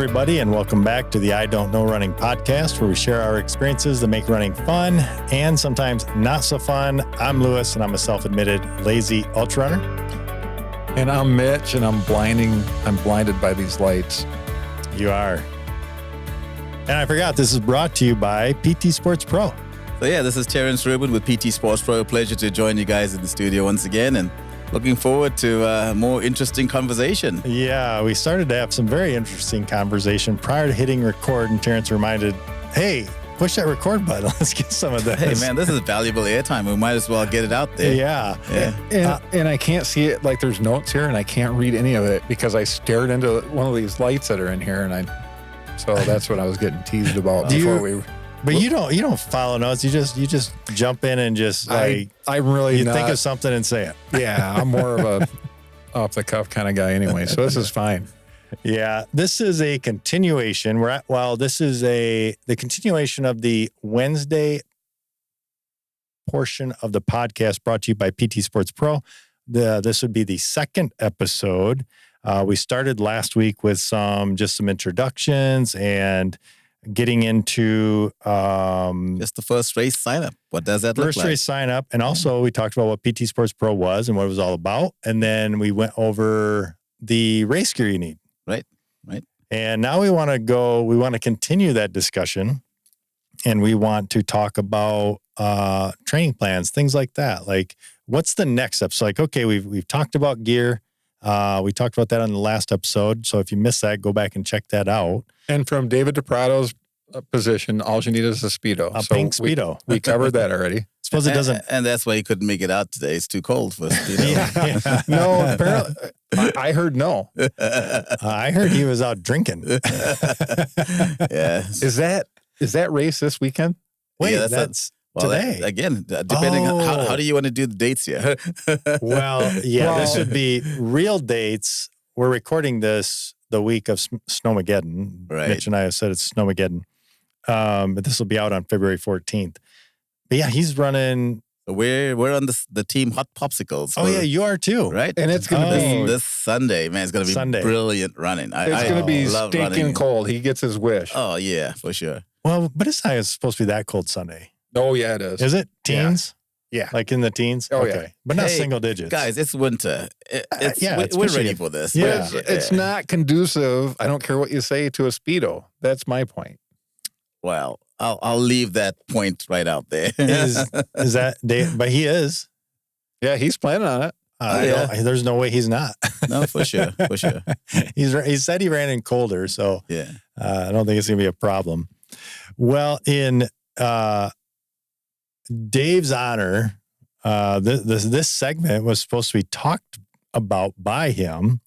everybody, and welcome back to the I Don't Know Running podcast, where we share our experiences that make running fun and sometimes not so fun. I'm Lewis, and I'm a self-admitted lazy ultra runner. And I'm Mitch, and I'm blinded by these lights. You are. And I forgot, this is brought to you by PT Sports Pro. So yeah, this is Terrence Rubin with PT Sports Pro. Pleasure to join you guys in the studio once again, and looking forward to a more interesting conversation. Yeah, we started to have some very interesting conversation prior to hitting record, and Terrence reminded, hey, push that record button. Let's get some of this. Hey man, this is valuable airtime. We might as well get it out there. Yeah. And I can't see it, like there's notes here, and I can't read any of it because I stared into one of these lights that are in here, so that's what I was getting teased about But you don't follow notes. You just jump in and just I'm really you not, think of something and say it. Yeah, I'm more of a off the cuff kind of guy anyway, so this is fine. Yeah, this is a continuation. This is the continuation of the Wednesday portion of the podcast brought to you by PT Sports Pro. This would be the second episode. We started last week with some introductions and getting into just the first race sign up. What does that look like? First race sign up. And also we talked about what PT Sports Pro was and what it was all about. And then we went over the race gear you need. Right. And now we want to continue that discussion, and we want to talk about training plans, things like that. Like, what's the next step? So, like, okay, we've talked about gear. We talked about that on the last episode. So if you missed that, go back and check that out. And from David DePrado's position, all you need is a Speedo. A pink Speedo. We covered that already. Suppose it doesn't. And that's why he couldn't make it out today. It's too cold for Speedo. Yeah. No, apparently, I heard no. I heard he was out drinking. Yeah. Is that race this weekend? Wait, yeah, that's well, today. Again, depending on how do you want to do the dates here? This would be real dates. We're recording this the week of Snowmageddon. Right. Mitch and I have said it's Snowmageddon. But this will be out on February 14th. But yeah, he's running. We're on the team Hot Popsicles. Oh, yeah, you are too. Right? And it's going to be this Sunday, man. It's going to be brilliant running. It's going to be stinking running. Cold. He gets his wish. Oh, yeah, for sure. Well, but it's not supposed to be that cold Sunday. Oh, yeah, it is. Is it? Teens? Yeah. Like in the teens? Oh, okay. yeah. But not single digits. Guys, it's winter. We're ready for this. Yeah. It's not conducive. I don't care what you say to a Speedo. That's my point. Well, I'll leave that point right out there. Is that Dave? But he is. Yeah, he's planning on it. There's no way he's not. No, for sure. He said he ran in colder, so yeah. I don't think it's going to be a problem. Well, in Dave's honor, this segment was supposed to be talked about by him.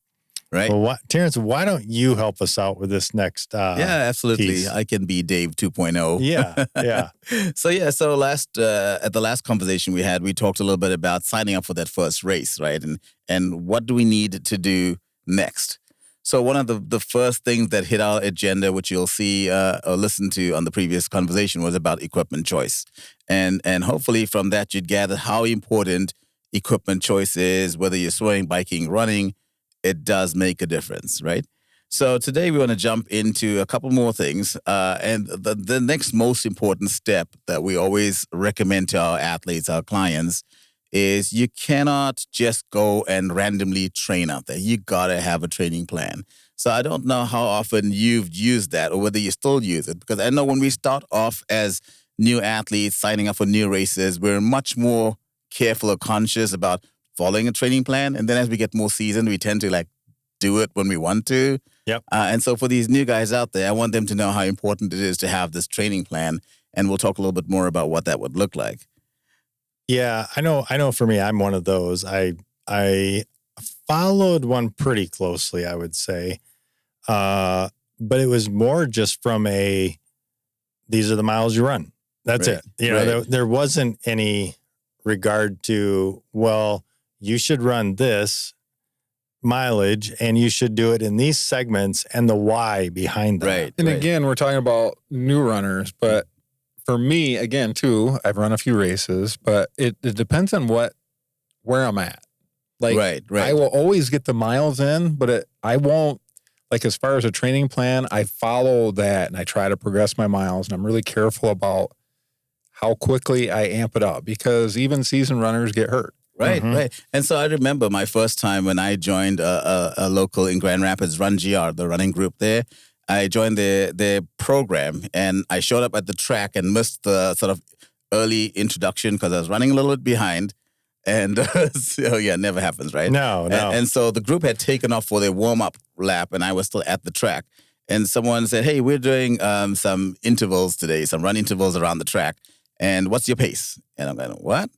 Right. Well, Terrence, why don't you help us out with this next yeah, absolutely. piece? I can be Dave 2.0. Yeah. So at the last conversation we had, we talked a little bit about signing up for that first race, right? And what do we need to do next? So one of the first things that hit our agenda, which you'll see or listen to on the previous conversation, was about equipment choice. And hopefully from that you'd gather how important equipment choice is, whether you're swimming, biking, running. It does make a difference, right? So today we want to jump into a couple more things. And the next most important step that we always recommend to our athletes, our clients, is you cannot just go and randomly train out there. You got to have a training plan. So I don't know how often you've used that or whether you still use it. Because I know when we start off as new athletes signing up for new races, we're much more careful or conscious about following a training plan. And then as we get more seasoned, we tend to do it when we want to. Yep. And so for these new guys out there, I want them to know how important it is to have this training plan. And we'll talk a little bit more about what that would look like. Yeah, I know for me, I'm one of those. I followed one pretty closely, I would say. But it was more just from these are the miles you run. That's Right. it. There wasn't any regard to, well, you should run this mileage and you should do it in these segments and the why behind that. Right. And again, we're talking about new runners, but for me, again, too, I've run a few races, but it depends on where I'm at. Like, Right. I will always get the miles in, but I won't like as far as a training plan, I follow that and I try to progress my miles, and I'm really careful about how quickly I amp it up because even seasoned runners get hurt. Right, Mhm. right. And so I remember my first time when I joined a local in Grand Rapids, Run GR, the running group there. I joined their program, and I showed up at the track and missed the sort of early introduction because I was running a little bit behind. And so, yeah, it never happens, right? No, no. And so the group had taken off for their warm-up lap, and I was still at the track. And someone said, hey, we're doing some intervals today, some run intervals around the track. And what's your pace? And I'm going, what?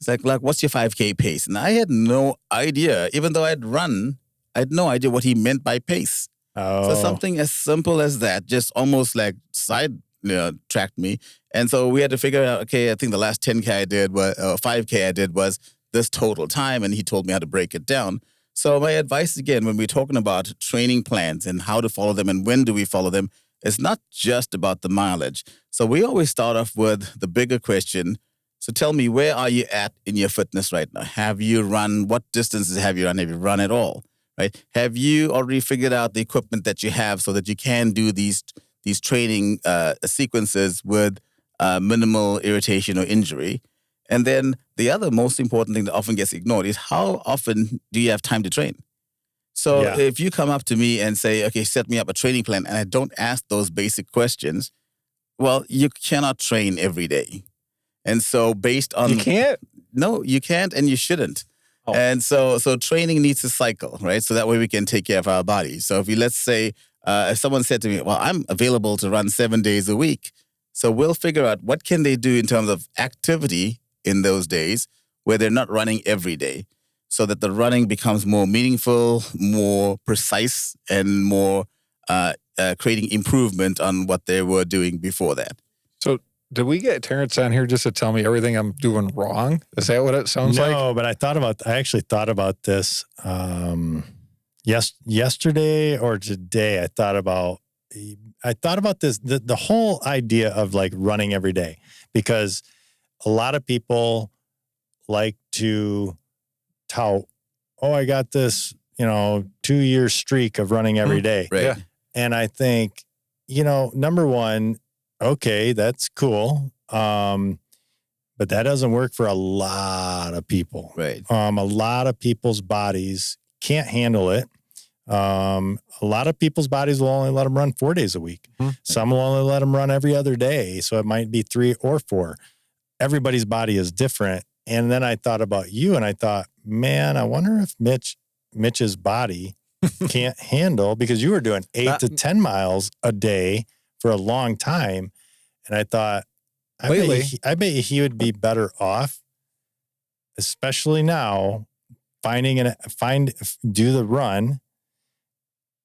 It's like, what's your 5K pace? And I had no idea. Even though I'd run, I had no idea what he meant by pace. Oh, So something as simple as that just almost like tracked me. And so we had to figure out, okay, I think the last 10K I did, 5K I did was this total time. And he told me how to break it down. So my advice, again, when we're talking about training plans and how to follow them and when do we follow them, it's not just about the mileage. So we always start off with the bigger question. So tell me, where are you at in your fitness right now? Have you run? What distances have you run? Have you run at all? Right? Have you already figured out the equipment that you have so that you can do these training sequences with minimal irritation or injury? And then the other most important thing that often gets ignored is how often do you have time to train? So Yeah. if you come up to me and say, okay, set me up a training plan, and I don't ask those basic questions, well, you cannot train every day. And so based on... You can't? No, you can't and you shouldn't. Oh. And so training needs to cycle, right? So that way we can take care of our bodies. So if let's say, if someone said to me, well, I'm available to run 7 days a week. So we'll figure out what can they do in terms of activity in those days where they're not running every day so that the running becomes more meaningful, more precise, and more creating improvement on what they were doing before that. So did we get Terrence on here just to tell me everything I'm doing wrong? Is that what it sounds like? no, but I actually thought about this yesterday or today. I thought about this, the whole idea of like running every day, because a lot of people like to tout, oh, I got this, 2-year streak of running every day. Right. Yeah. And I think, number one, okay, that's cool. But that doesn't work for a lot of people. Right. A lot of people's bodies can't handle it. A lot of people's bodies will only let them run 4 days a week. Mhm. Some will only let them run every other day. So it might be 3 or 4. Everybody's body is different. And then I thought about you and I thought, man, I wonder if Mitch's body can't handle, because you were doing 8 to 10 miles a day for a long time. And I thought, I bet he would be better off, especially now, do the run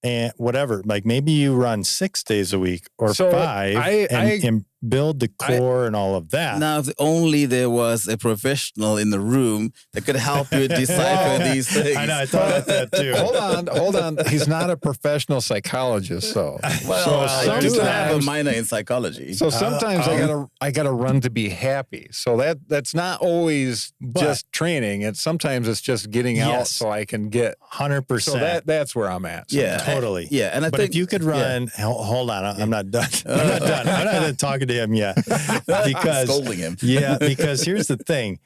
and whatever. Like maybe you run 6 days a week or So 5 and build the core and all of that. Now, if only there was a professional in the room that could help you decipher these things. I know, I thought about that too. Hold on. He's not a professional psychologist, so. Well, so I do have a sometimes- minor in psychology. So sometimes I gotta run to be happy. So that's not always just training. Sometimes it's just getting out Yes. so I can get 100%. So that's where I'm at. Yeah. Totally. Yeah, and I But think if you could run, hold on, I'm not done. I'm not done talking to him yet. Because scolding him. Yeah, because here's the thing.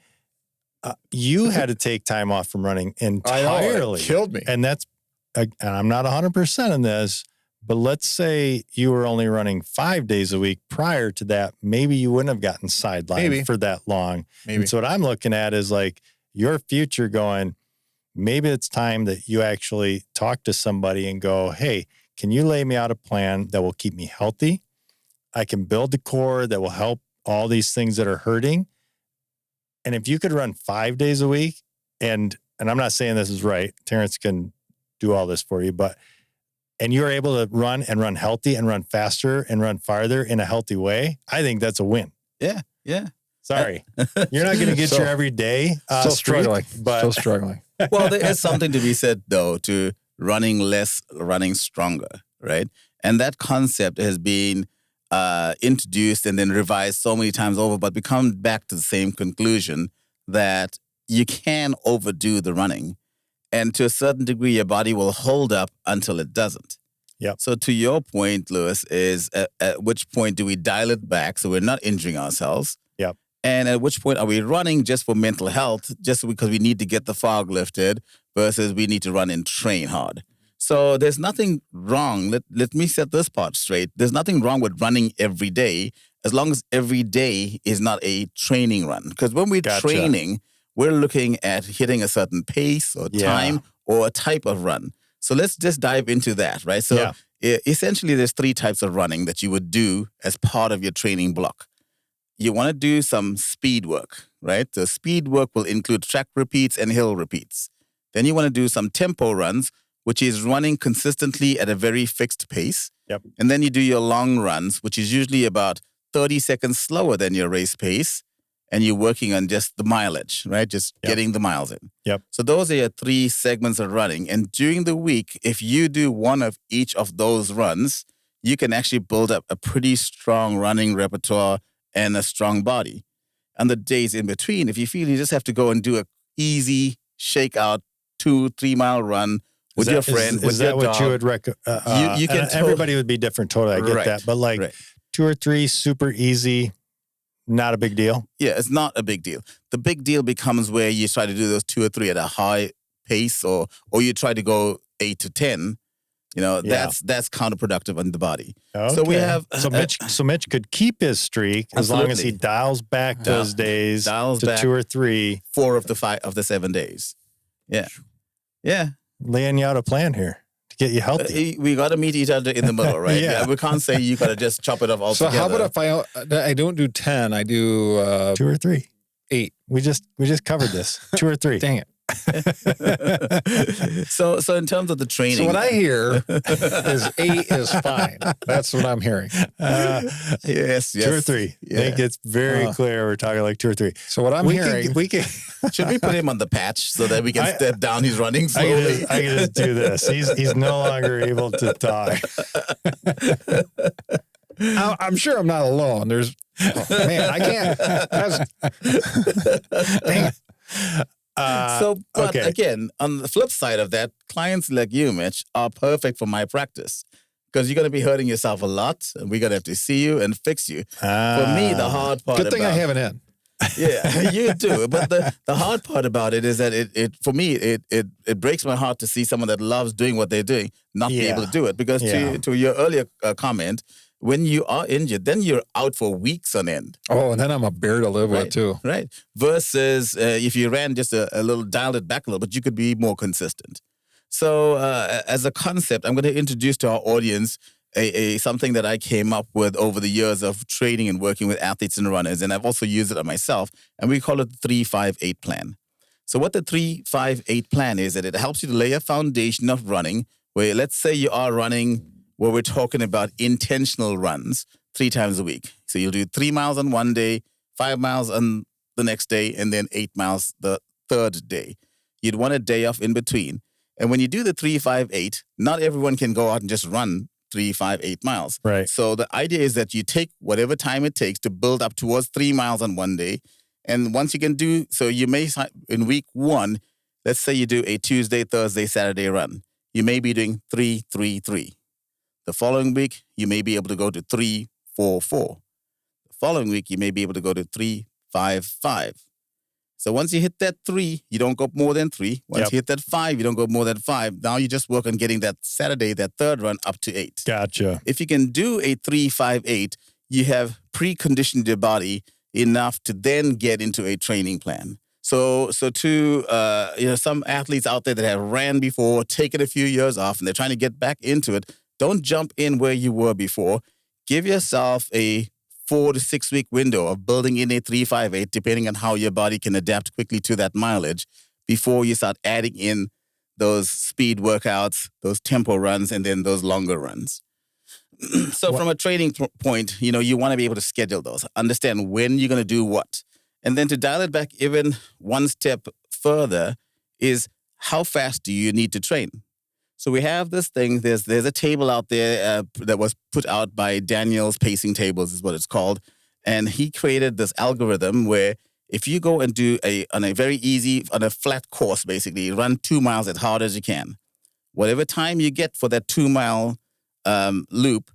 You had to take time off from running I know, entirely. it killed me. And that's, and I'm not 100% in this, but let's say you were only running 5 days a week prior to that. Maybe you wouldn't have gotten sidelined Maybe. for that long. Maybe. And so what I'm looking at is like your future going, maybe it's time that you actually talk to somebody and go, hey, can you lay me out a plan that will keep me healthy? I can build the core that will help all these things that are hurting. And if you could run 5 days a week, and I'm not saying this is right, Terrence can do all this for you, and you're able to run healthy and run faster and run farther in a healthy way, I think that's a win. Yeah. Sorry. You're not going to get So- your everyday Still streak, struggling. but Still struggling. Well, there is something to be said, though, to running less, running stronger, right? And that concept has been introduced and then revised so many times over, but we come back to the same conclusion that you can overdo the running. And to a certain degree, your body will hold up until it doesn't. Yep. So to your point, Lewis, is at which point do we dial it back so we're not injuring ourselves? Yep. And at which point are we running just for mental health, just because we need to get the fog lifted versus we need to run and train hard? So there's nothing wrong. Let me set this part straight. There's nothing wrong with running every day as long as every day is not a training run. Because when we're training, we're looking at hitting a certain pace or time or a type of run. So let's just dive into that, right? So essentially there's 3 types of running that you would do as part of your training block. You want to do some speed work, right? The speed work will include track repeats and hill repeats. Then you want to do some tempo runs, which is running consistently at a very fixed pace. Yep. And then you do your long runs, which is usually about 30 seconds slower than your race pace. And you're working on just the mileage, right? Just getting the miles in. Yep. So those are your 3 segments of running. And during the week, if you do one of each of those runs, you can actually build up a pretty strong running repertoire and a strong body. And the days in between, if you feel you just have to go and do a easy shakeout 2-3 mile run with your friend, with your dog. Is that what you would recommend? You can everybody would be different. Totally, I get that. But like 2 or 3, super easy, not a big deal. Yeah, it's not a big deal. The big deal becomes where you try to do those 2 or 3 at a high pace, or you try to go 8 to 10. You know, that's counterproductive on the body. Okay. So we have so Mitch could keep his streak as long as he dials back those days to 2 or 3, 4 of the 5 of the 7 days. Yeah, yeah. Laying you out a plan here to get you healthy. We got to meet each other in the middle, right? Yeah. We can't say you got to just chop it off altogether. So how about if I don't do 10, I do 2 or 3, 8. We just covered this. 2 or 3. Dang it. So in terms of the training, so what I hear is 8 is fine. That's what I'm hearing. Yes, 2 or 3. Yeah. I think it's very clear. We're talking like 2 or 3. So what I'm hearing, we can. Should we put him on the patch so that we can step down his running slowly? I can just do this. He's no longer able to talk. I'm sure I'm not alone. There's man, I can't. Dang it. But again, on the flip side of that, clients like you, Mitch, are perfect for my practice because you're going to be hurting yourself a lot, and we're going to have to see you and fix you. For me, the hard part. Good thing I have an in. Yeah, you do. But the hard part about it is that it for me it breaks my heart to see someone that loves doing what they're doing not be able to do it. Because to your earlier comment, when you are injured, then you're out for weeks on end. Oh, and then I'm a bear to live with too. Right. Versus if you ran just a little, dialed it back a little bit, you could be more consistent. So as a concept, I'm going to introduce to our audience something that I came up with over the years of training and working with athletes and runners, and I've also used it on myself, and we call it the 3-5-8 plan. So what the 3-5-8 plan is, that it helps you to lay a foundation of running where, let's say you are running where we're talking about intentional runs 3 times a week. So you'll do 3 miles on one day, 5 miles on the next day, and then 8 miles the third day. You'd want a day off in between. And when you do the 3-5-8, not everyone can go out and just run 3-5-8 miles. Right. So the idea is that you take whatever time it takes to build up towards 3 miles on one day. And once you can do, so you may, in week 1, let's say you do a Tuesday, Thursday, Saturday run. You may be doing 3-3-3. The following week, you may be able to go to 3-4-4. The following week, you may be able to go to 3-5-5. So once you hit that 3, you don't go more than 3. Once you hit that 5, you don't go more than 5. Now you just work on getting that Saturday, that third run, up to 8. Gotcha. If you can do a 3-5-8, you have preconditioned your body enough to then get into a training plan. So to some athletes out there that have ran before, taken a few years off, and they're trying to get back into it, don't jump in where you were before. Give yourself a 4 to 6 week window of building in a 3-5-8, depending on how your body can adapt quickly to that mileage, before you start adding in those speed workouts, those tempo runs, and then those longer runs. So from a training point, you want to be able to schedule those, understand when you're going to do what. And then to dial it back even one step further is, how fast do you need to train? So we have this thing, there's a table out there that was put out by Daniel's Pacing Tables is what it's called. And he created this algorithm where if you go and do on a flat course, basically, run 2 miles as hard as you can. Whatever time you get for that 2 mile loop,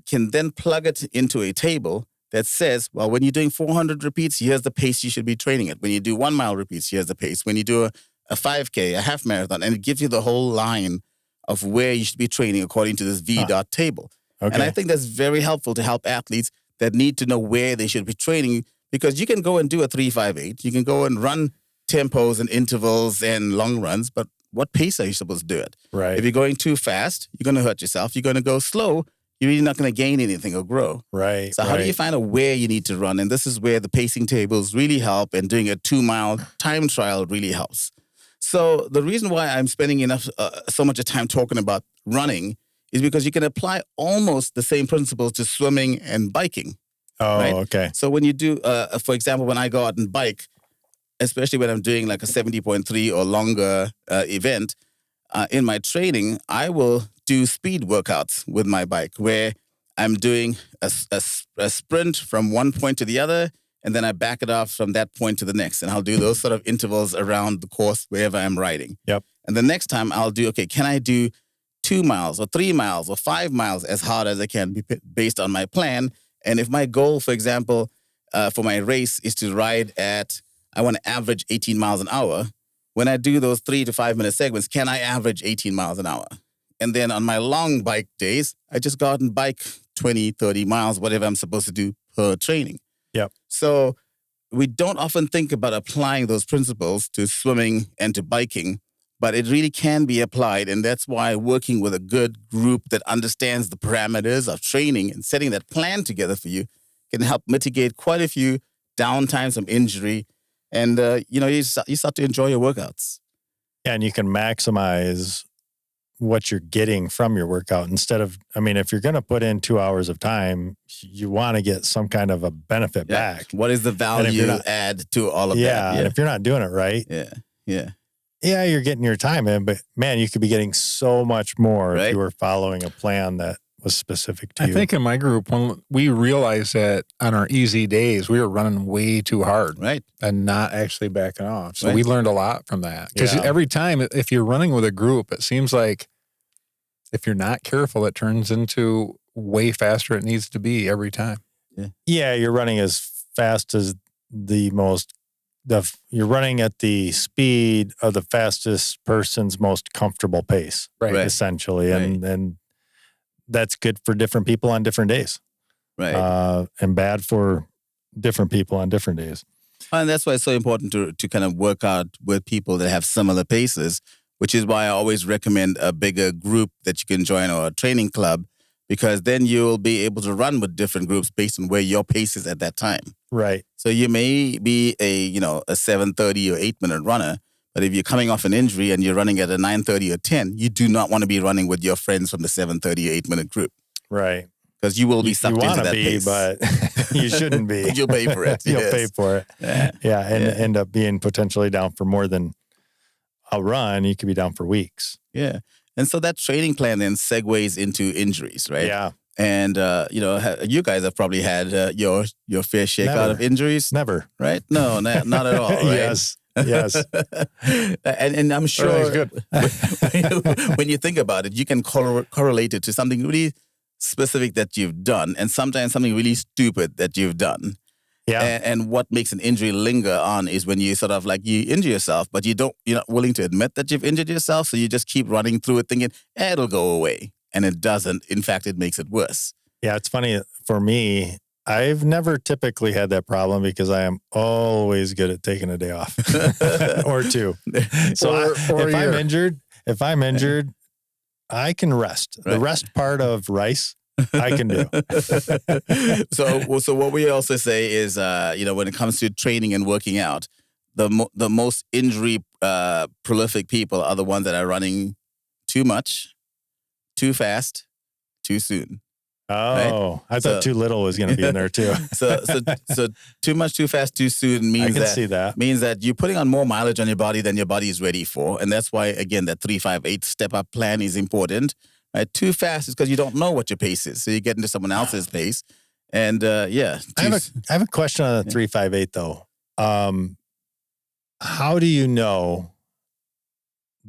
can then plug it into a table that says, well, when you're doing 400 repeats, here's the pace you should be training at. When you do 1 mile repeats, here's the pace. When you do a 5K, a half marathon, and it gives you the whole line of where you should be training according to this VDOT table. Okay. And I think that's very helpful to help athletes that need to know where they should be training, because you can go and do a 3-5-8. You can go and run tempos and intervals and long runs, but what pace are you supposed to do it? Right. If you're going too fast, you're going to hurt yourself. You're going to go slow, you're really not going to gain anything or grow. Right. So how do you find out where you need to run? And this is where the pacing tables really help, and doing a 2-mile time trial really helps. So the reason why I'm spending so much time talking about running is because you can apply almost the same principles to swimming and biking. Oh, right? okay. So when you do, for example, when I go out and bike, especially when I'm doing like a 70.3 or longer event, in my training, I will do speed workouts with my bike, where I'm doing a sprint from one point to the other, and then I back it off from that point to the next. And I'll do those sort of intervals around the course wherever I'm riding. Yep. And the next time I'll do, okay, can I do 2 miles or 3 miles or 5 miles as hard as I can, based on my plan? And if my goal, for example, for my race is to ride at, I want to average 18 miles an hour. When I do those 3 to 5 minute segments, can I average 18 miles an hour? And then on my long bike days, I just go out and bike 20, 30 miles, whatever I'm supposed to do per training. Yep. So we don't often think about applying those principles to swimming and to biking, but it really can be applied. And that's why working with a good group that understands the parameters of training and setting that plan together for you can help mitigate quite a few downtimes from injury. And, you start to enjoy your workouts. Yeah, and you can maximize what you're getting from your workout instead of, if you're going to put in 2 hours of time, you want to get some kind of a benefit back. What is the value add to all of that? Yeah, and if you're not doing it right, yeah, you're getting your time in, but man, you could be getting so much more if you were following a plan that was specific to you. I think in my group, when we realized that on our easy days, we were running way too hard, right, and not actually backing off. So we learned a lot from that. Because every time, if you're running with a group, it seems like if you're not careful, it turns into way faster than it needs to be every time. Yeah, you're running as fast as you're running at the speed of the fastest person's most comfortable pace, right. Essentially. And that's good for different people on different days. Right. And bad for different people on different days. And that's why it's so important to kind of work out with people that have similar paces, which is why I always recommend a bigger group that you can join, or a training club, because then you'll be able to run with different groups based on where your pace is at that time. Right. So you may be a 7:30 or 8-minute runner, but if you're coming off an injury and you're running at a 9:30 or 10, you do not want to be running with your friends from the 7:30 or 8-minute group. Right. Because you will be sucked into that pace. But you shouldn't be. You'll pay for it. You'll pay for it. Yeah. And end up being potentially down for more than a run. You could be down for weeks. Yeah. And so that training plan then segues into injuries, right? Yeah. And, you guys have probably had your fair shake out of injuries. Never. Right? No, not at all. Right? Yes. and I'm sure good. when you think about it, you can correlate it to something really specific that you've done, and sometimes something really stupid that you've done. Yeah. And what makes an injury linger on is when you sort of you injure yourself, but you're not willing to admit that you've injured yourself. So you just keep running through it thinking, it'll go away. And it doesn't. In fact, it makes it worse. Yeah. It's funny for me. I've never typically had that problem because I am always good at taking a day off or two. So if I'm injured, I can rest. Right. The rest part of rice, I can do. So what we also say is, when it comes to training and working out, the most injury prolific people are the ones that are running too much, too fast, too soon. Oh, right? I thought too little was going to be in there too. So too much, too fast, too soon means that you're putting on more mileage on your body than your body is ready for, and that's why again that 3-5-8 step up plan is important. Right? Too fast is because you don't know what your pace is, so you get into someone else's pace, and I have a question on the 3-5-8 though. How do you know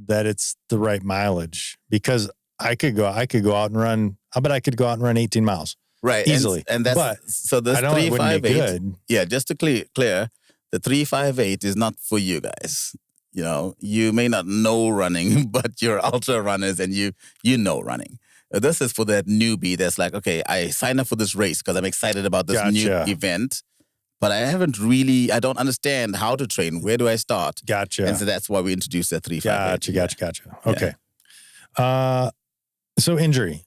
that it's the right mileage? Because I could go out and run. I bet I could go out and run 18 miles. Right. Easily. And that's, but so this I know it wouldn't be 358, good. yeah, just to clear, the 358 is not for you guys. You know, you may not know running, but you're ultra runners and you know running. This is for that newbie that's like, okay, I signed up for this race because I'm excited about this new event, but I don't understand how to train. Where do I start? Gotcha. And so that's why we introduced the 358. Gotcha. Okay. Yeah. So injury.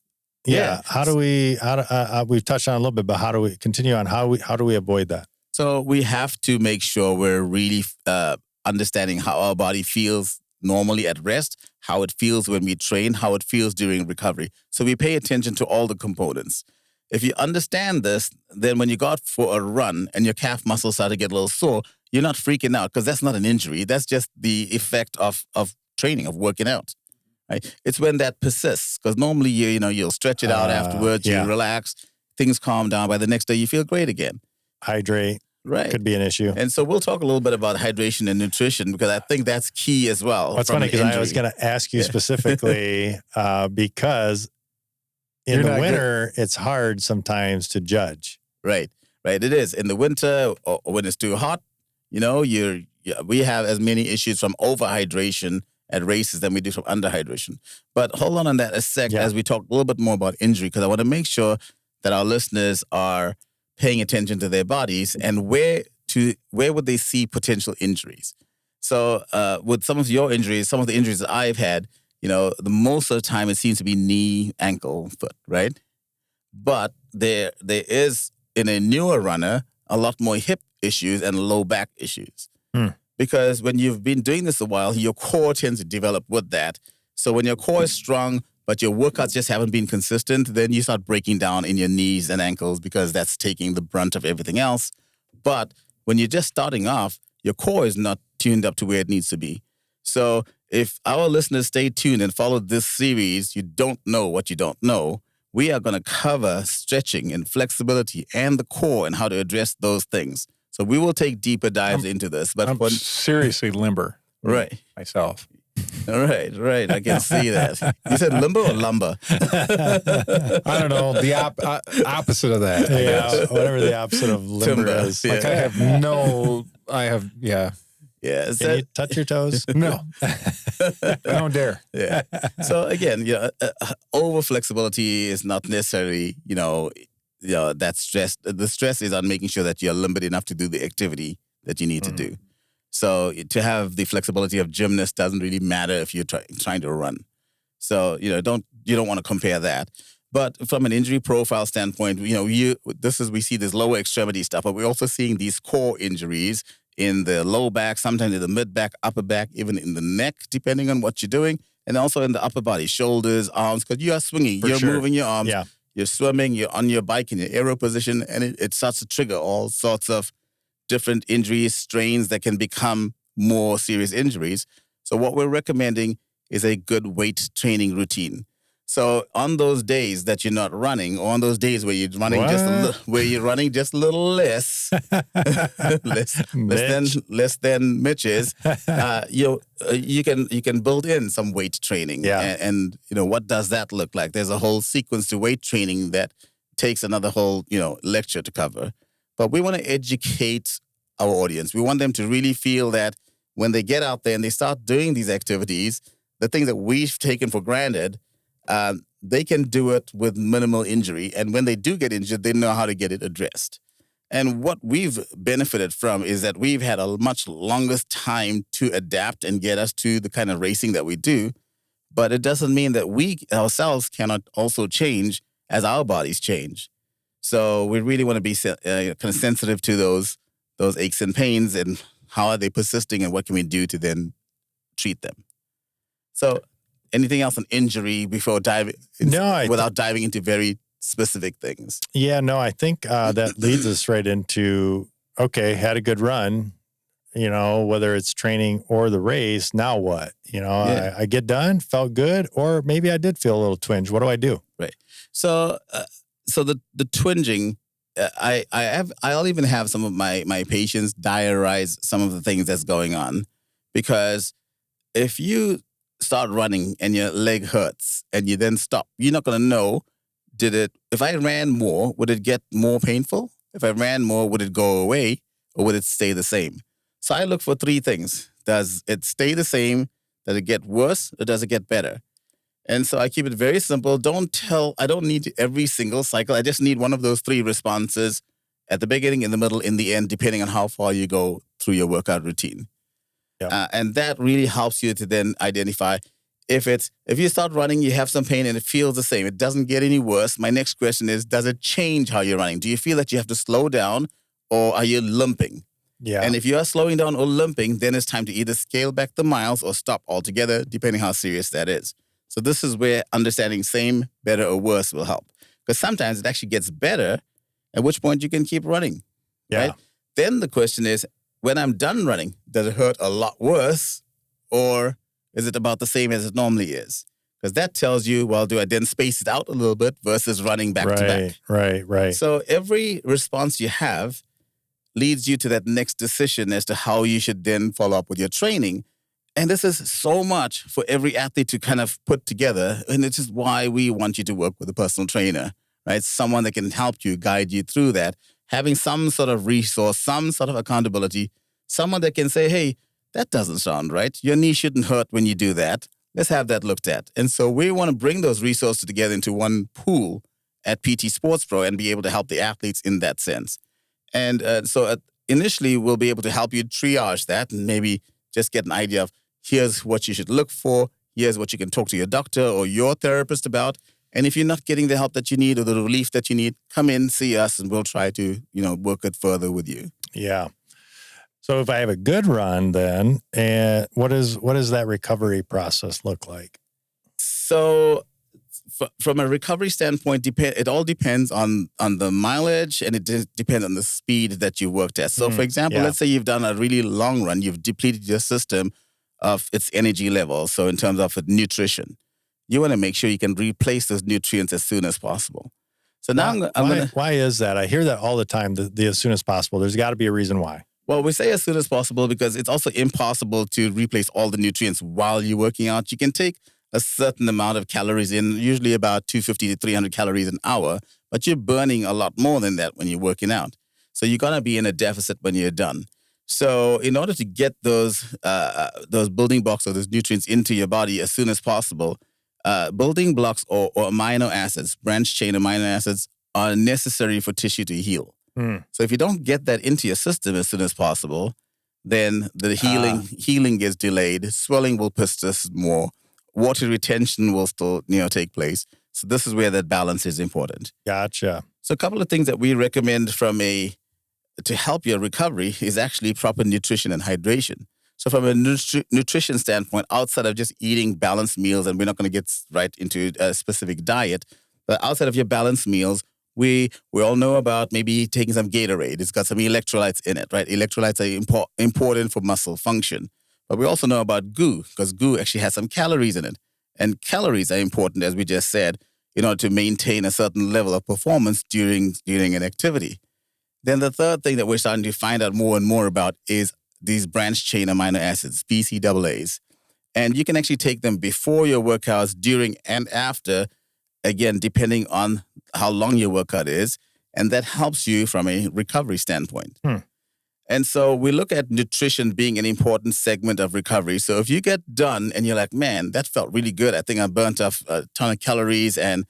Yeah. How do we, we've touched on a little bit, but how do we continue on? How do we avoid that? So we have to make sure we're really understanding how our body feels normally at rest, how it feels when we train, how it feels during recovery. So we pay attention to all the components. If you understand this, then when you go out for a run and your calf muscles start to get a little sore, you're not freaking out because that's not an injury. That's just the effect of training, of working out. Right? It's when that persists, because normally you'll stretch it out afterwards, you relax, things calm down. By the next day, you feel great again. Hydrate. Right. Could be an issue. And so we'll talk a little bit about hydration and nutrition because I think that's key as well. Well, it's funny because I was going to ask you specifically because in the winter, it's hard sometimes to judge. Right. It is. In the winter or when it's too hot, we have as many issues from overhydration at races than we do from underhydration. But hold on that a sec as we talk a little bit more about injury, because I want to make sure that our listeners are paying attention to their bodies and where would they see potential injuries. So with some of your injuries, some of the injuries that I've had, the most of the time it seems to be knee, ankle, foot, right? But there is, in a newer runner, a lot more hip issues and low back issues. Because when you've been doing this a while, your core tends to develop with that. So when your core is strong, but your workouts just haven't been consistent, then you start breaking down in your knees and ankles because that's taking the brunt of everything else. But when you're just starting off, your core is not tuned up to where it needs to be. So if our listeners stay tuned and follow this series, you don't know what you don't know, we are going to cover stretching and flexibility and the core and how to address those things. So we will take deeper dives into this. But I'm seriously limber. Right. Myself. Right. I can see that. You said limber or lumber? I don't know. The opposite of that. Yeah, whatever the opposite of limber is. Like I have, Yeah. Can you touch your toes? No. I don't dare. Yeah. So again, over flexibility is not necessarily, that stress. The stress is on making sure that you're limbered enough to do the activity that you need to do. So to have the flexibility of gymnast doesn't really matter if you're trying to run. So you don't want to compare that. But from an injury profile standpoint, we see this lower extremity stuff, but we're also seeing these core injuries in the low back, sometimes in the mid back, upper back, even in the neck, depending on what you're doing, and also in the upper body, shoulders, arms, because you are swinging, you're moving your arms, you're swimming, you're on your bike in your aero position, and it starts to trigger all sorts of different injuries, strains that can become more serious injuries. So what we're recommending is a good weight training routine. So on those days that you're not running, or on those days where you're running just a little less, less than Mitch's, you can build in some weight training. Yeah. And what does that look like? There's a whole sequence to weight training that takes another whole lecture to cover. But we want to educate our audience. We want them to really feel that when they get out there and they start doing these activities, the things that we've taken for granted, they can do it with minimal injury. And when they do get injured, they know how to get it addressed. And what we've benefited from is that we've had a much longer time to adapt and get us to the kind of racing that we do. But it doesn't mean that we ourselves cannot also change as our bodies change. So we really want to be kind of sensitive to those aches and pains and how are they persisting and what can we do to then treat them. So anything else on injury before without diving into very specific things? Yeah, no, I think that leads us right into, okay, had a good run, whether it's training or the race, now what? I get done, felt good, or maybe I did feel a little twinge. What do I do? Right. So the twinging, I'll even have some of my patients diarize some of the things that's going on, because if you start running and your leg hurts and you then stop, you're not going to know, if I ran more, would it get more painful? If I ran more, would it go away or would it stay the same? So I look for three things. Does it stay the same? Does it get worse or does it get better? And so I keep it very simple. I don't need every single cycle. I just need one of those three responses at the beginning, in the middle, in the end, depending on how far you go through your workout routine. Yeah. And that really helps you to then identify if you start running, you have some pain and it feels the same. It doesn't get any worse. My next question is, does it change how you're running? Do you feel that you have to slow down or are you limping? Yeah. And if you are slowing down or limping, then it's time to either scale back the miles or stop altogether, depending how serious that is. So this is where understanding same, better, or worse will help. Because sometimes it actually gets better, at which point you can keep running. Yeah. Right? Then the question is, when I'm done running, does it hurt a lot worse or is it about the same as it normally is? Because that tells you, well, do I then space it out a little bit versus running back to back? Right. So every response you have leads you to that next decision as to how you should then follow up with your training. And this is so much for every athlete to kind of put together. And this is why we want you to work with a personal trainer, right? Someone that can help you, guide you through that, having some sort of resource, some sort of accountability, someone that can say, hey, that doesn't sound right. Your knee shouldn't hurt when you do that. Let's have that looked at. And so we want to bring those resources together into one pool at PT Sports Pro and be able to help the athletes in that sense. And so initially, we'll be able to help you triage that and maybe just get an idea of here's what you should look for, here's what you can talk to your doctor or your therapist about. And if you're not getting the help that you need or the relief that you need, come in, see us, and we'll try to, work it further with you. Yeah. So if I have a good run, then what does that recovery process look like? So from a recovery standpoint, it all depends on the mileage and it depends on the speed that you worked at. So for example, let's say you've done a really long run, you've depleted your system of its energy level. So in terms of nutrition, you want to make sure you can replace those nutrients as soon as possible. So now why is that? I hear that all the time, the as soon as possible. There's got to be a reason why. Well, we say as soon as possible because it's also impossible to replace all the nutrients while you're working out. You can take a certain amount of calories in, usually about 250 to 300 calories an hour, but you're burning a lot more than that when you're working out. So you're going to be in a deficit when you're done. So in order to get those building blocks or those nutrients into your body as soon as possible, building blocks or amino acids, branched chain amino acids, are necessary for tissue to heal. So if you don't get that into your system as soon as possible, then the healing gets delayed. Swelling will persist more. Water retention will still take place. So this is where that balance is important. Gotcha. So a couple of things that we recommend to help your recovery is actually proper nutrition and hydration. So from a nutrition standpoint, outside of just eating balanced meals, and we're not going to get right into a specific diet, but outside of your balanced meals, we all know about maybe taking some Gatorade. It's got some electrolytes in it, right? Electrolytes are important for muscle function. But we also know about GU, because GU actually has some calories in it. And calories are important, as we just said, in order to maintain a certain level of performance during an activity. Then the third thing that we're starting to find out more and more about is these branched chain amino acids, BCAAs. And you can actually take them before your workouts, during and after, again, depending on how long your workout is. And that helps you from a recovery standpoint. And so we look at nutrition being an important segment of recovery. So if you get done and you're like, man, that felt really good. I think I burnt off a ton of calories and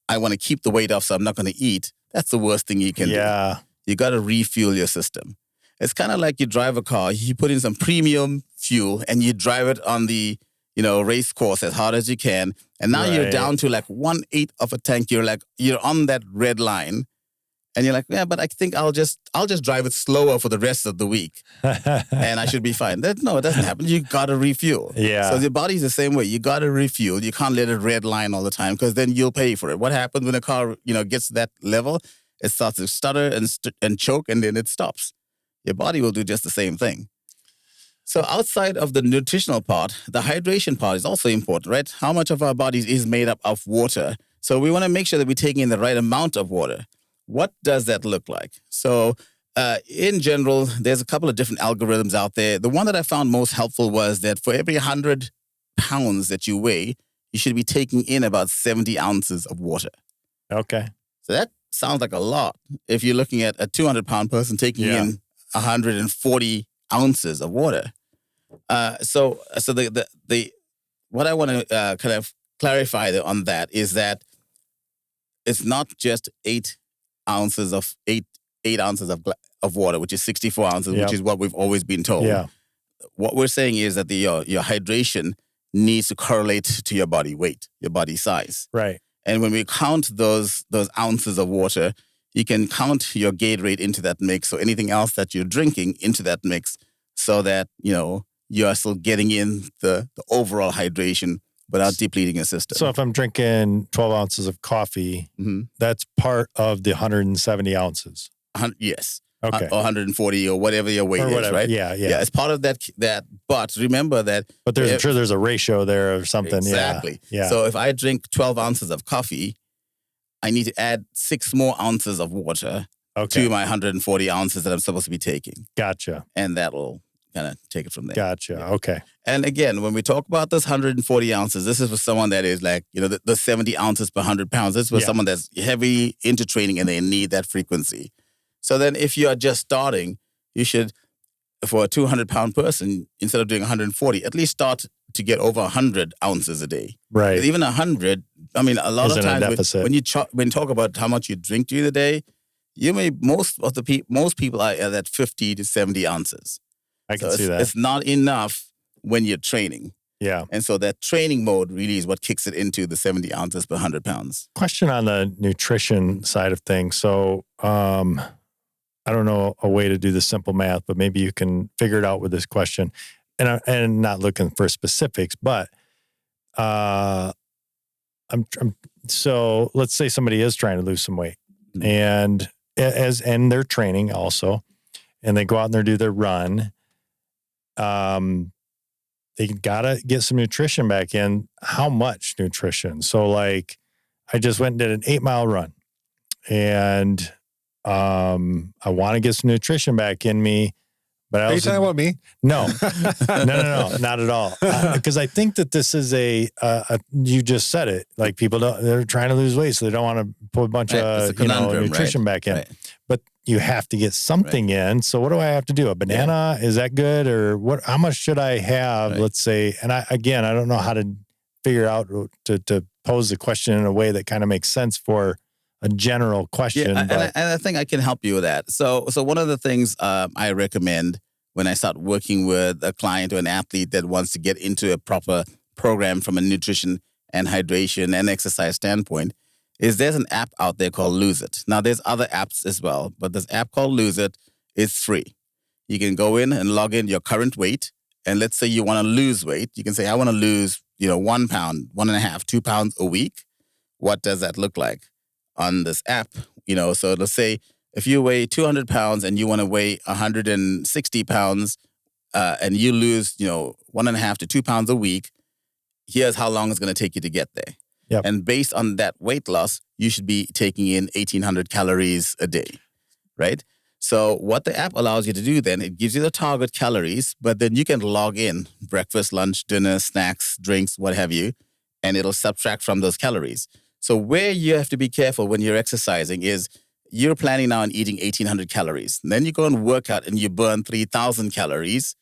I want to keep the weight off, so I'm not going to eat. That's the worst thing you can do. You got to refuel your system. It's kind of like you drive a car. You put in some premium fuel and you drive it on the race course as hard as you can. And now you're down to like 1/8 of a tank. You're on that red line. And you're like, yeah, but I think I'll just drive it slower for the rest of the week, and I should be fine. No, it doesn't happen. You gotta refuel. Yeah. So your body's the same way. You gotta refuel. You can't let it red line all the time because then you'll pay for it. What happens when a car gets to that level? It starts to stutter and choke, and then it stops. Your body will do just the same thing. So outside of the nutritional part, the hydration part is also important, right? How much of our bodies is made up of water? So we want to make sure that we're taking in the right amount of water. What does that look like? So in general, there's a couple of different algorithms out there. The one that I found most helpful was that for every 100 pounds that you weigh, you should be taking in about 70 ounces of water. Okay. So that sounds like a lot. If you're looking at a 200-pound person taking in 140 ounces of water. So the what I want to kind of clarify on that is that it's not just 8 ounces of water, which is 64 ounces, which is what we've always been told. Yeah. What we're saying is that your hydration needs to correlate to your body weight, your body size. Right. And when we count those ounces of water, you can count your Gatorade into that mix or anything else that you're drinking into that mix, so that you are still getting in the overall hydration without depleting your system. So if I'm drinking 12 ounces of coffee, that's part of the 170 ounces. Yes. Okay. Or 140 or whatever your weight is, right? Yeah. It's part of that. But remember that. But there's a ratio there or something. Exactly. Yeah. So if I drink 12 ounces of coffee, I need to add 6 more ounces of water to my 140 ounces that I'm supposed to be taking. Gotcha. And that'll kind of take it from there. Gotcha. Okay. And again, when we talk about this 140 ounces, this is for someone that is like, the 70 ounces per 100 pounds. This is for someone that's heavy into training and they need that frequency. So then if you are just starting, you should, for a 200-pound person, instead of doing 140, at least start to get over 100 ounces a day. Right. Even 100, I mean, a lot of times when you talk about how much you drink during the day, most people are at 50 to 70 ounces. I can see that. It's not enough when you're training. Yeah. And so that training mode really is what kicks it into the 70 ounces per 100 pounds. Question on the nutrition side of things. So, I don't know a way to do the simple math, but maybe you can figure it out with this question. And not looking for specifics, but so let's say somebody is trying to lose some weight, and they're training also, and they go out and they do their run. They gotta get some nutrition back in. How much nutrition? So like, I just went and did an 8-mile run, and I want to get some nutrition back in me, but Are you talking about me? No, not at all. Because I think that this is you just said it, like they're trying to lose weight, so they don't want to put a bunch of nutrition back in. Right. But you have to get something in. So what do I have to do? A banana? Is that good? Or what? How much should I have? Let's say, and I don't know how to figure out to pose the question in a way that kind of makes sense for a general question. Yeah, and I think I can help you with that. So one of the things I recommend when I start working with a client or an athlete that wants to get into a proper program from a nutrition and hydration and exercise standpoint is there's an app out there called Lose It. Now, there's other apps as well, but this app called Lose It is free. You can go in and log in your current weight, and let's say you want to lose weight. You can say, I want to lose 1 pound, 1.5, 2 pounds a week. What does that look like on this app? So let's say if you weigh 200 pounds and you want to weigh 160 pounds and you lose 1.5 to 2 pounds a week, here's how long it's going to take you to get there. Yep. And based on that weight loss, you should be taking in 1,800 calories a day, right? So what the app allows you to do then, it gives you the target calories, but then you can log in breakfast, lunch, dinner, snacks, drinks, what have you, and it'll subtract from those calories. So where you have to be careful when you're exercising is you're planning now on eating 1,800 calories. And then you go and work out and you burn 3,000 calories.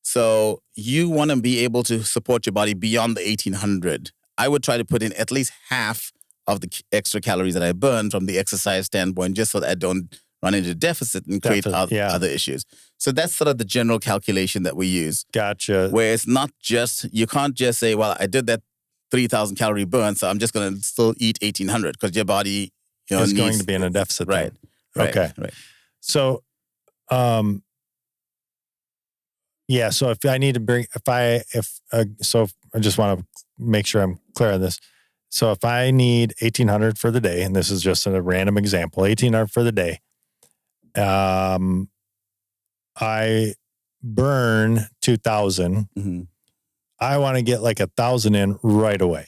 So you want to be able to support your body beyond the 1,800. I would try to put in at least half of the extra calories that I burn from the exercise standpoint, just so that I don't run into deficit and create other issues. So that's sort of the general calculation that we use. Gotcha. Where it's not just, you can't just say, well, I did that 3,000 calorie burn, so I'm just going to still eat 1,800 because your body is going to be in a deficit. Right. Okay. Right. So, so if I need to bring, so I just want to make sure I'm clear on this. So if I need 1,800 for the day, and this is just a random example, 1,800 for the day, I burn 2,000. Mm-hmm. I want to get like 1,000 in right away.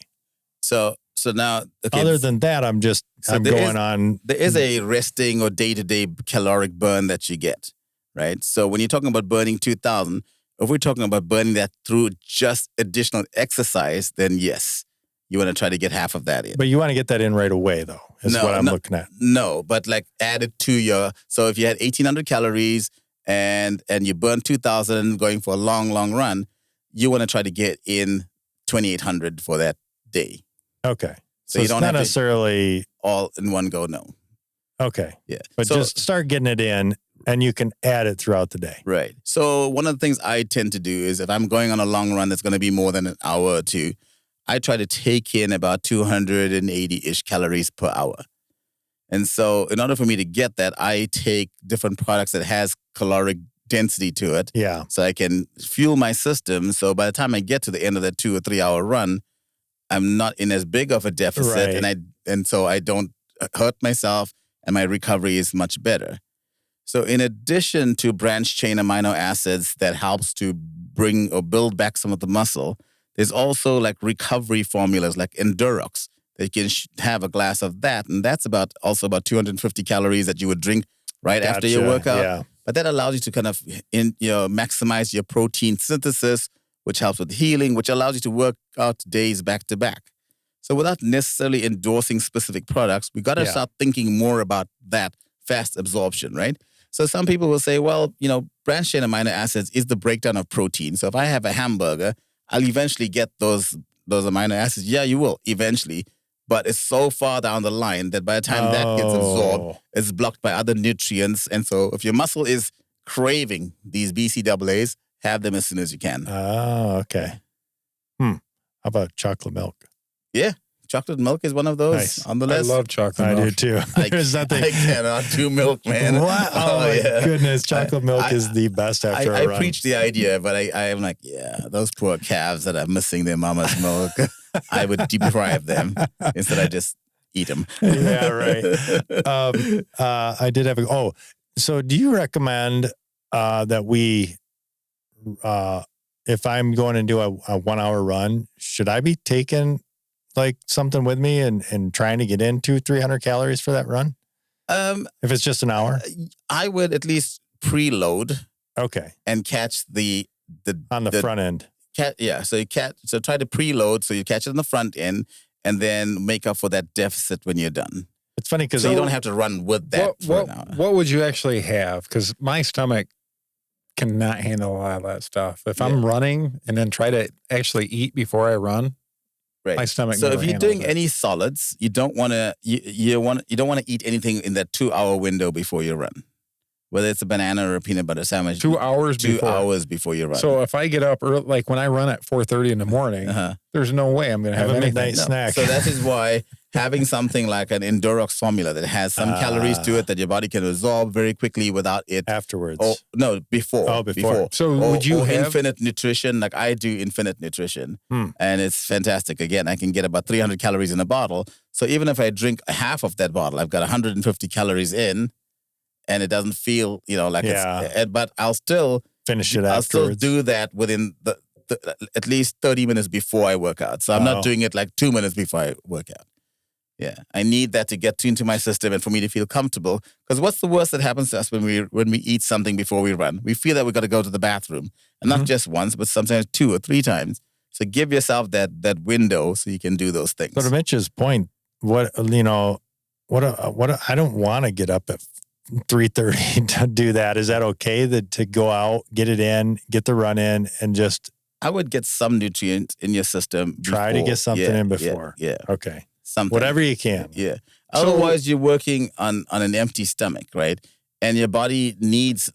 So now, other than that, I'm going on. There is a resting or day-to-day caloric burn that you get, right? So when you're talking about burning 2,000, If we're talking about burning that through just additional exercise, then yes, you want to try to get half of that in. But you want to get that in right away, though, is what I'm looking at. No, but like add it to your, so if you had 1,800 calories and you burn 2,000 going for a long, long run, you want to try to get in 2,800 for that day. Okay. So you it's don't not necessarily all in one go, no. Okay. Yeah. But So- just start getting it in and you can add it throughout the day. Right. So one of the things I tend to do is if I'm going on a long run that's going to be more than an hour or two, I try to take in about 280-ish calories per hour. And so in order for me to get that, I take different products that has caloric density to it. Yeah. So I can fuel my system. So by the time I get to the end of that 2 or 3 hour run, I'm not in as big of a deficit, Right. and so I don't hurt myself, and my recovery is much better. So in addition to branched chain amino acids that helps to bring or build back some of the muscle, there's also like recovery formulas like Endurox that you can have a glass of that, and that's about 250 calories that you would drink right after your Gotcha. workout. Yeah. But that allows you to kind of maximize your protein synthesis, which helps with healing, which allows you to work out days back to back. So without necessarily endorsing specific products, we got to Yeah. start thinking more about that fast absorption, right? So some people will say, well, branched chain amino acids is the breakdown of protein. So if I have a hamburger, I'll eventually get those amino acids. Yeah, you will eventually. But it's so far down the line that by the time that gets absorbed, it's blocked by other nutrients. And so if your muscle is craving these BCAAs, have them as soon as you can. Oh, okay. How about chocolate milk? Yeah, chocolate milk is one of those Nice. on the I list. love chocolate I milk. do too. There's nothing. I cannot do milk, man. What? Oh, my yeah. goodness. Chocolate milk I- is the best after I a run. preach the idea, but I am like, yeah, those poor calves that are missing their mama's milk, I would deprive them. Instead, I just eat them. Yeah, right. I did have so do you recommend that we, if I'm going to do a 1 hour run, should I be taking like something with me and trying to get in 200-300 calories for that run? If it's just an hour? I would at least preload Okay. and catch the On the front end. So try to preload so you catch it on the front end and then make up for that deficit when you're done. It's funny because So you don't have to run with that for an hour. What would you actually have? Because my stomach cannot handle a lot of that stuff. If I'm running and then try to actually eat before I run, Right. my stomach. So never if you're handles doing it. any solids, you don't want to you don't want to eat anything in that 2 hour window before you run. Whether it's a banana or a peanut butter sandwich. 2 hours 2 before. hours before you run. So if I get up early, like when I run at 4:30 in the morning, there's no way I'm going to Have have a anything. midnight snack. So that is why having something like an Endurox formula that has some calories to it that your body can absorb very quickly without it. Afterwards. Oh no, before. Oh, before. So would you or have Infinite Nutrition? Like I do Infinite Nutrition, and it's fantastic. Again, I can get about 300 calories in a bottle. So even if I drink half of that bottle, I've got 150 calories in, and it doesn't feel like it's. But I'll still Finish it I'll still afterwards. do that within the at least 30 minutes before I work out. So I'm not doing it like 2 minutes before I work out. Yeah, I need that to get into my system and for me to feel comfortable. Because what's the worst that happens to us when we eat something before we run? We feel that we got to go to the bathroom, and not just once, but sometimes 2 or 3 times. So give yourself that window so you can do those things. So to Mitch's point, I don't want to get up at 3:30 to do that. Is that okay to go out, get it in, get the run in, and just I would get some nutrients in your system. try to before. get something in before? Yeah. Okay. Something. Whatever you can. Yeah. Otherwise, you're working on an empty stomach, right? And your body is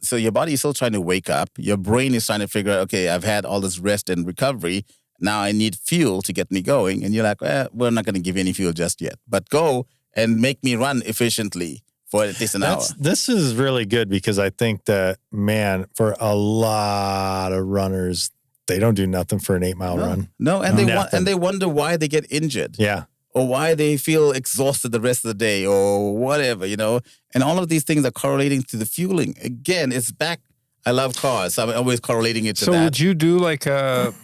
still trying to wake up. Your brain is trying to figure out, okay, I've had all this rest and recovery. Now I need fuel to get me going. And you're like, we're not going to give you any fuel just yet. But go and make me run efficiently for at least an hour. This is really good because I think that, man, for a lot of runners, they don't do nothing for an 8-mile run. No, and Nothing. they wonder why they get injured. Yeah. Or why they feel exhausted the rest of the day or whatever, And all of these things are correlating to the fueling. Again, it's back. I love cars, so I'm always correlating it to that. So would you do like a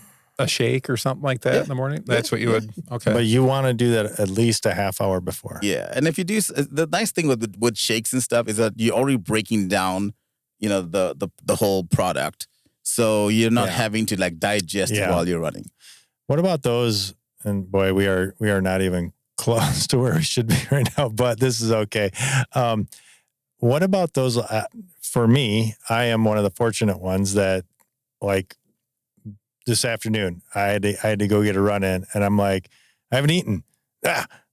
shake or something like that in the morning? That's what you would. Okay. But you want to do that at least a half hour before. Yeah, and if you do, the nice thing with shakes and stuff is that you're already breaking down, the whole product. So you're not Yeah. having to like digest Yeah. while you're running. What about those? And boy, we are not even close to where we should be right now, but this is okay. What about those? For me, I am one of the fortunate ones that, like, this afternoon, I had to go get a run in, and I'm like, I haven't eaten.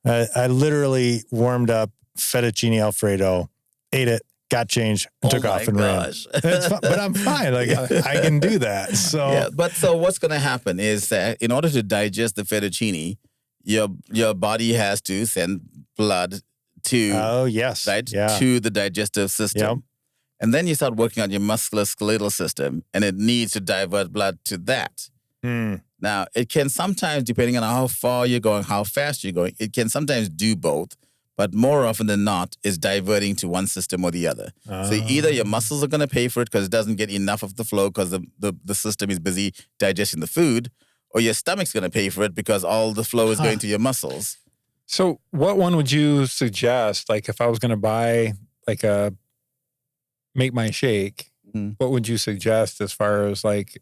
I literally warmed up fettuccine Alfredo, ate it, got changed, and took off and ran. It's fun, but I'm fine. Like I can do that. So Yeah, but so what's going to happen is that in order to digest the fettuccine, your body has to send blood to oh yes, right yeah, to the digestive system. Yep. And then you start working on your musculoskeletal system, and it needs to divert blood to that. Now, it can sometimes, depending on how far you're going, how fast you're going, it can sometimes do both. But more often than not, it's diverting to one system or the other. So either your muscles are going to pay for it because it doesn't get enough of the flow because the system is busy digesting the food, or your stomach's going to pay for it because all the flow is going to your muscles. So what one would you suggest? Like if I was going to buy like a Make My Shake, what would you suggest as far as like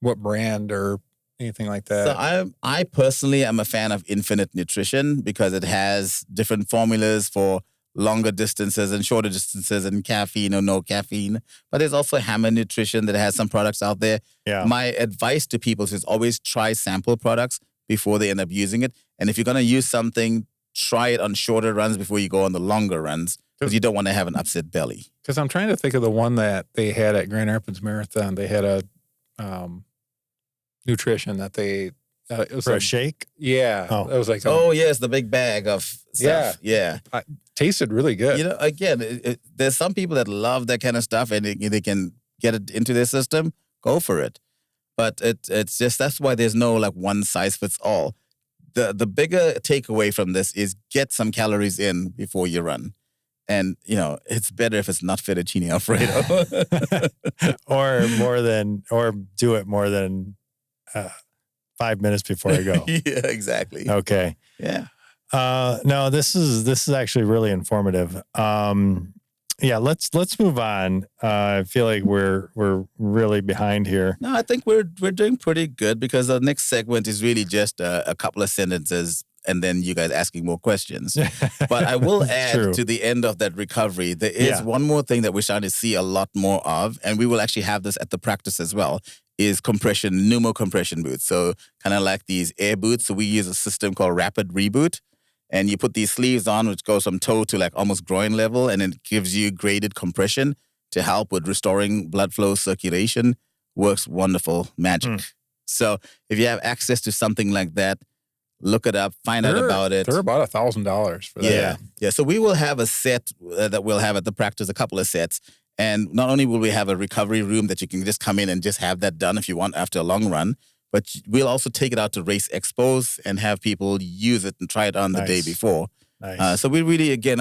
what brand or anything like that? So I personally am a fan of Infinite Nutrition because it has different formulas for longer distances and shorter distances and caffeine or no caffeine. But there's also Hammer Nutrition that has some products out there. Yeah. My advice to people is always try sample products before they end up using it. And if you're going to use something, try it on shorter runs before you go on the longer runs because you don't want to have an upset belly. Because I'm trying to think of the one that they had at Grand Rapids Marathon. They had a nutrition that they it was for like, a shake. Yeah, Oh. it was like Yes, the big bag of stuff. Yeah. tasted really good. You know, again, there's some people that love that kind of stuff and they can get it into their system. Go for it. But it's just that's why there's no like one size fits all. The bigger takeaway from this is get some calories in before you run. And, you know, it's better if it's not fettuccine Alfredo. or do it more than 5 minutes before I go. Yeah, exactly. Okay. Yeah. No, this is actually really informative. Yeah, let's move on. I feel like we're really behind here. No, I think we're doing pretty good because the next segment is really just a couple of sentences and then you guys asking more questions. But I will add True. to the end of that recovery, there is Yeah. one more thing that we're starting to see a lot more of, and we will actually have this at the practice as well, is pneumo compression boots. So kind of like these air boots. So we use a system called Rapid Reboot. And you put these sleeves on, which goes from toe to like almost groin level, and it gives you graded compression to help with restoring blood flow circulation. Works wonderful magic. So if you have access to something like that, look it up, find out about it. They're about $1,000 for that. Yeah. Yeah. So we will have a set that we'll have at the practice, a couple of sets. And not only will we have a recovery room that you can just come in and just have that done if you want after a long run, but we'll also take it out to race expos and have people use it and try it on the day Nice. before. Nice. So we really, again,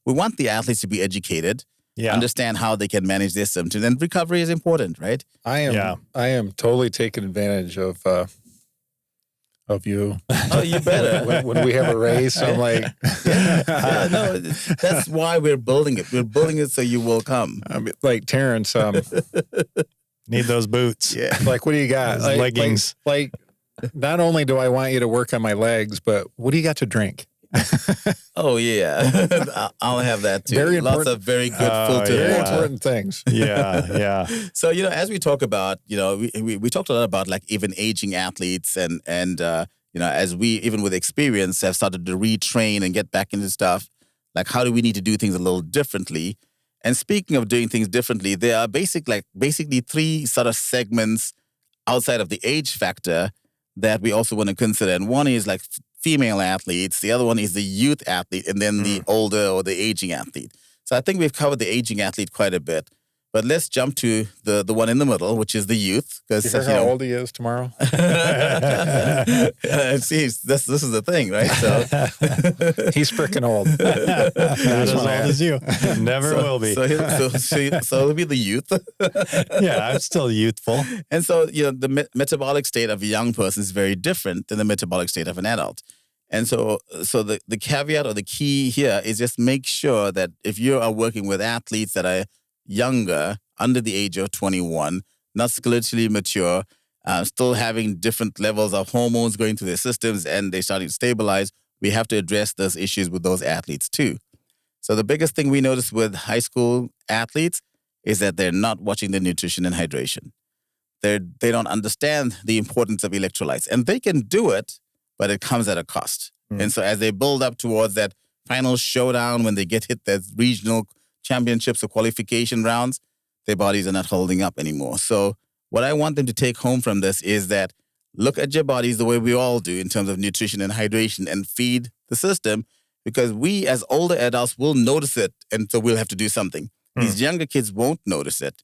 we want the athletes to be educated, Yeah. understand how they can manage their symptoms. And recovery is important, right? I am totally taking advantage of you. Oh, you better. when we have a race, I'm like, Yeah, no, that's why we're building it. We're building it so you will come. I mean, like Terrence, Need those boots. Yeah. like, what do you got? Those leggings. Like, not only do I want you to work on my legs, but what do you got to drink? Oh, yeah. I'll have that too. Very Lots important. of very good Oh, filtered Very Yeah. water. important things. Yeah. Yeah. So, as we talk about, we talked a lot about like even aging athletes and as we, even with experience, have started to retrain and get back into stuff, like how do we need to do things a little differently? And speaking of doing things differently, there are basically three sort of segments outside of the age factor that we also want to consider. And one is like female athletes, the other one is the youth athlete, and then the older or the aging athlete. So I think we've covered the aging athlete quite a bit. But let's jump to the one in the middle, which is the youth. You Because hear how old he is tomorrow? see, this is the thing, right? So He's freaking old. Not as old as you. Never will be. So it'll be the youth. Yeah, I'm still youthful. And so, the metabolic state of a young person is very different than the metabolic state of an adult. And so the caveat or the key here is just make sure that if you are working with athletes that are younger, under the age of 21, not skeletally mature, still having different levels of hormones going through their systems, and they're starting to stabilize. We have to address those issues with those athletes too. So the biggest thing we notice with high school athletes is that they're not watching their nutrition and hydration. They don't understand the importance of electrolytes, and they can do it, but it comes at a cost. And so as they build up towards that final showdown, when they get hit that regional championships or qualification rounds, their bodies are not holding up anymore. So what I want them to take home from this is that look at your bodies the way we all do in terms of nutrition and hydration, and feed the system, because we as older adults will notice it, and so we'll have to do something. These younger kids won't notice it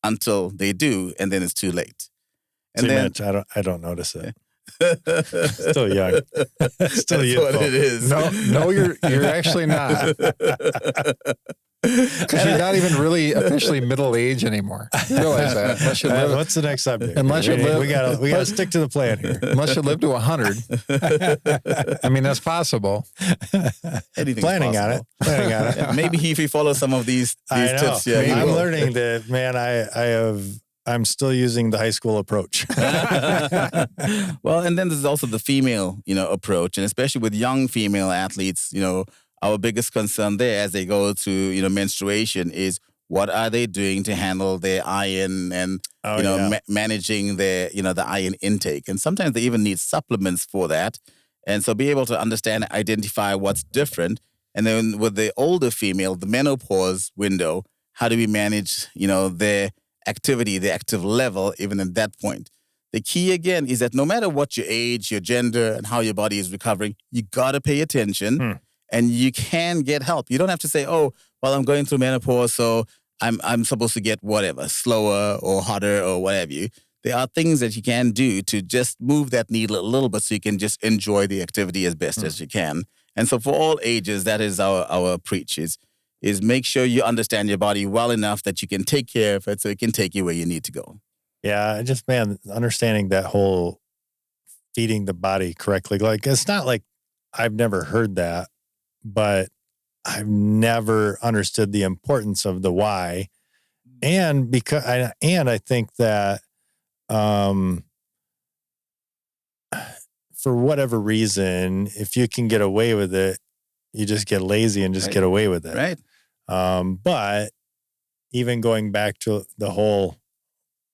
until they do, and then it's too late. And then I don't notice it. Still young. Still that's what it is. No, you're actually not. Because you're not even really officially middle age anymore. You realize that. Unless you live, what's the next subject? Unless you live, we gotta stick to the plan here. Unless you live to 100. I mean, that's possible. Anything's Planning possible. on it. Planning on it. Yeah, maybe if we follow some of these I know. tips, yeah, I'm learning that, man. I'm still using the high school approach. Well, and then there's also the female, approach, and especially with young female athletes, our biggest concern there as they go through, menstruation is what are they doing to handle their iron and, managing their, the iron intake. And sometimes they even need supplements for that. And so be able to understand, identify what's different. And then with the older female, the menopause window, how do we manage, their activity, the active level, even at that point? The key, again, is that no matter what your age, your gender, and how your body is recovering, you got to pay attention. And you can get help. You don't have to say, oh, well, I'm going through menopause, so I'm supposed to get whatever, slower or harder or whatever. There are things that you can do to just move that needle a little bit so you can just enjoy the activity as best as you can. And so for all ages, that is our preach is make sure you understand your body well enough that you can take care of it so it can take you where you need to go. Yeah, understanding that whole feeding the body correctly. Like, it's not like I've never heard that, but I've never understood the importance of the why. And I think that for whatever reason, if you can get away with it, you just get lazy and just get away with it. Right. But even going back to the whole,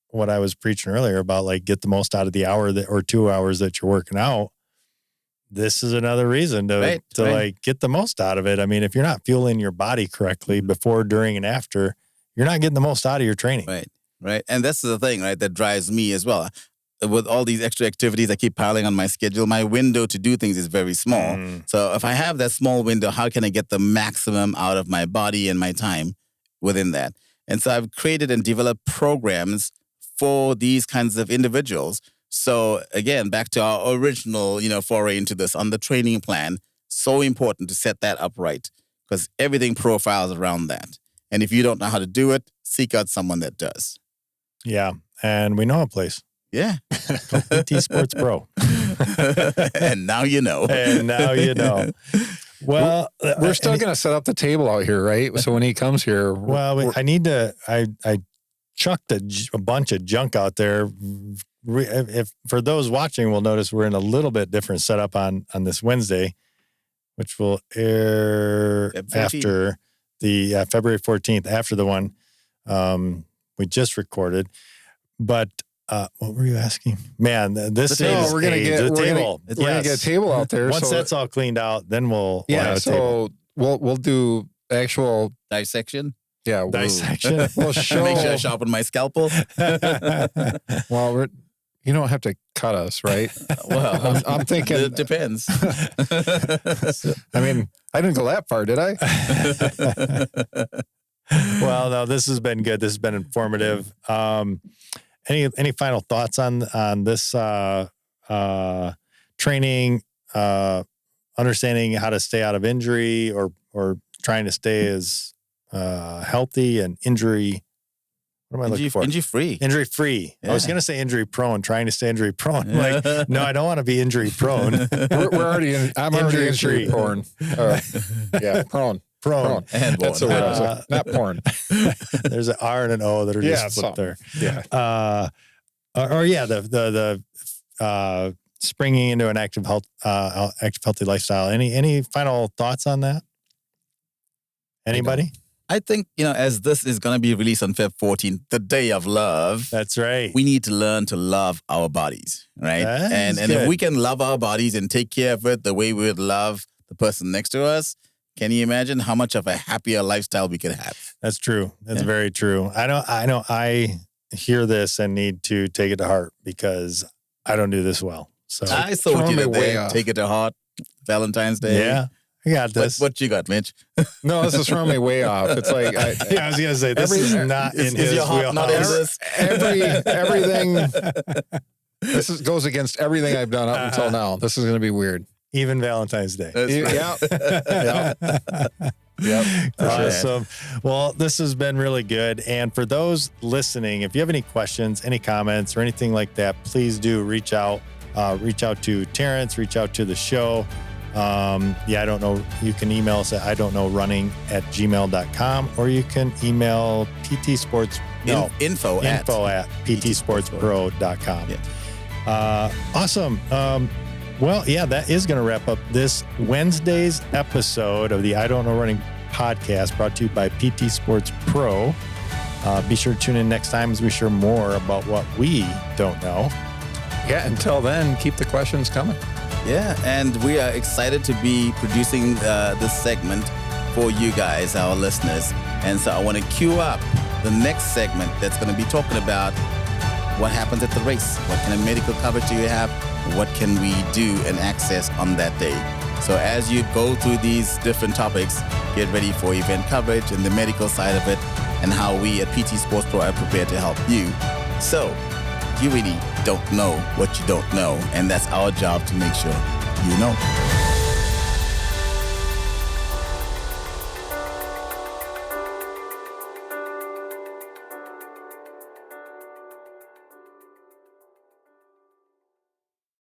what I was preaching earlier about, like, get the most out of the hour or 2 hours that you're working out. This is another reason to like get the most out of it. I mean, if you're not fueling your body correctly before, during, and after, you're not getting the most out of your training. Right. And that's the thing, right, that drives me as well. With all these extra activities I keep piling on my schedule, my window to do things is very small. So if I have that small window, how can I get the maximum out of my body and my time within that? And so I've created and developed programs for these kinds of individuals. So again, back to our original, foray into this on the training plan, so important to set that up right, because everything profiles around that. And if you don't know how to do it, seek out someone that does. Yeah. And we know a place. Yeah. PT Sports Pro. And now you know. Well, we're still going to set up the table out here, right? So when he comes here, I chucked a bunch of junk out there. If for those watching, will notice we're in a little bit different setup on this Wednesday, which will air after the February 14th, after the one we just recorded. But what were you asking? Man, this is we're gonna get the table. We're gonna get a table out there. Once that's all cleaned out, then we'll have a table. we'll do actual dissection. Yeah, dissection. We'll show. Make sure I sharpen my scalpel. Well, you don't have to cut us, right? Well, I'm thinking it depends. I mean, I didn't go that far, did I? Well, no, this has been good. This has been informative. Any final thoughts on this training, understanding how to stay out of injury or trying to stay as healthy and injury? What am I looking for? Injury free. Injury free. Yeah. I was going to say injury prone, trying to stay injury prone. Like, no, I don't want to be injury prone. I'm already injury prone. Yeah, prone. Prone. And That's the word. I was like, not porn. There's an R and an O that are Yeah, just flipped there. Yeah. The springing into an active healthy lifestyle. Any final thoughts on that? Anybody? I think, as this is going to be released on Feb 14th, the day of love, That's right. we need to learn to love our bodies, right? That And is if good. we can love our bodies and take care of it the way we would love the person next to us, can you imagine how much of a happier lifestyle we could have? That's true. That's Yeah. very true. I know. I hear this and need to take it to heart because I don't do this well. So I saw throw you me way today. off. Take it to heart. Valentine's Day. yeah, I got this. What you got, Mitch? No, this is throwing me way off. It's like, Yeah, I was gonna say this is not in Is his your heart not in wheelhouse. this? everything. Goes against everything I've done up until now. This is going to be weird. Even Valentine's Day. That's right. Yep. Awesome. Well, this has been really good. And for those listening, if you have any questions, any comments, or anything like that, please do reach out. Reach out to Terrence. Reach out to the show. I don't know. You can email us at idon'tknowrunning@gmail.com, or you can email PT Sports. No, Info at ptsportspro.com. Yeah. Awesome. That is going to wrap up this Wednesday's episode of the I Don't Know Running podcast, brought to you by PT Sports Pro. Be sure to tune in next time as we share more about what we don't know. Yeah. Until then, keep the questions coming. Yeah, and we are excited to be producing this segment for you guys, our listeners. And so I want to cue up the next segment that's going to be talking about what happens at the race. What kind of medical coverage do you have? What can we do and access on that day? So as you go through these different topics, get ready for event coverage and the medical side of it, and how we at PT Sports Pro are prepared to help you. So you really don't know what you don't know, and that's our job to make sure you know.